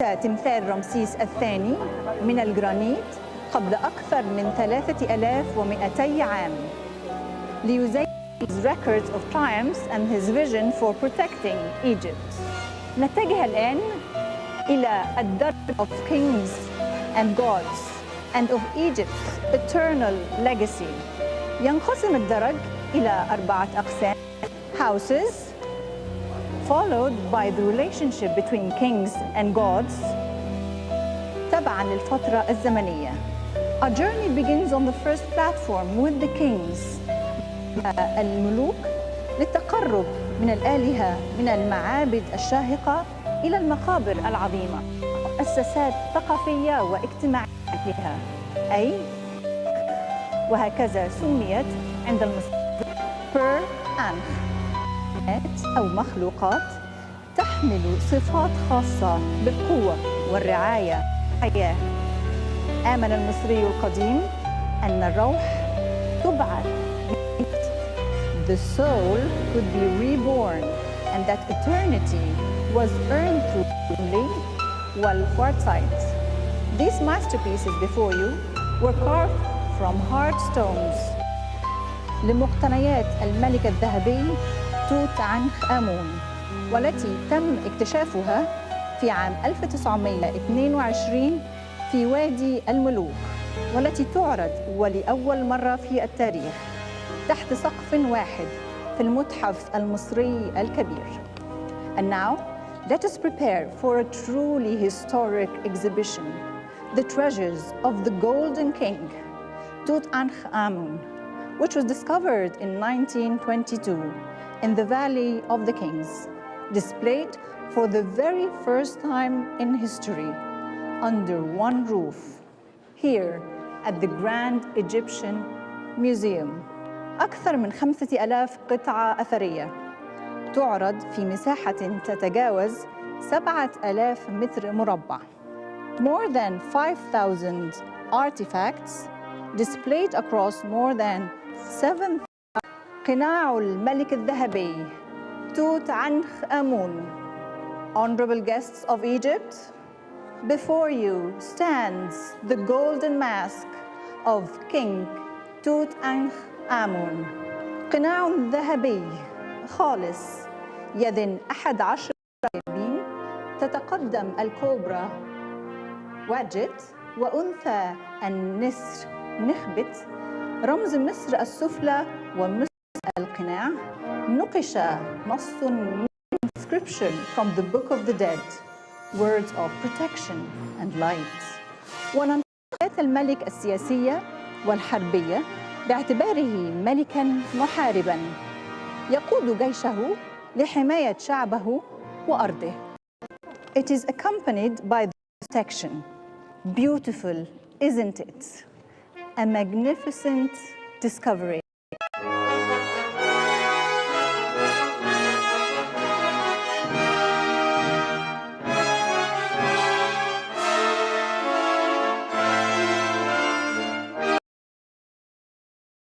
تمثال رمسيس الثاني من الجرانيت قبل أكثر من 3200 عام ليزين his records of triumphs and his vision for protecting Egypt. نتجه الآن إلى الدرب of kings and gods and of Egypt's eternal legacy. ينقسم الدرج إلى 4 أقسام: houses, followed by the relationship between kings and gods تبعاً للفترة الزمنية. A journey begins on the first platform with the kings, الملوك، للتقرب من الآلهة من المعابد الشاهقة إلى المقابر العظيمة، مؤسسات ثقافية واجتماعية لها، أي وهكذا سميت عند المصريين بير أنخ، أو مخلوقات تحمل صفات خاصة بالقوة والرعاية والحياة. آمن المصري القديم أن الروح تبعث. The soul could be reborn and that eternity was earned through only والquartzite. These masterpieces before you were carved from hard stones لمقتنيات الملك الذهبي توت عنخ آمون، والتي تم اكتشافها في عام 1922 في وادي الملوك، والتي تعرض ولأول مرة في التاريخ تحت سقف واحد في المتحف المصري الكبير. And now, let us prepare for a truly historic exhibition, the treasures of the Golden King, Tutankhamun, which was discovered in 1922 in the Valley of the Kings, displayed for the very first time in history under one roof, here at the Grand Egyptian Museum. أكثر من 5000 قطعة أثرية تعرض في مساحة تتجاوز 7000 متر مربع. More than 5,000 artifacts displayed across more than 7. قناع الملك الذهبي توت عنخ آمون. Honorable guests of Egypt, before you stands the golden mask of King Tutankhamun. قناع ذهبي خالص يدن 11 لاعبين، تتقدم الكوبرا واجت وأنثى النسر نخبت، رمز مصر السفلى ومصر القناع. نقش نص inscription from the Book of the Dead, words of protection and light. وننطلق الملك السياسية والحربية باعتباره ملكاً محارباً يقود جيشه لحماية شعبه وأرضه. It is accompanied by the protection. Beautiful, isn't it? A magnificent discovery.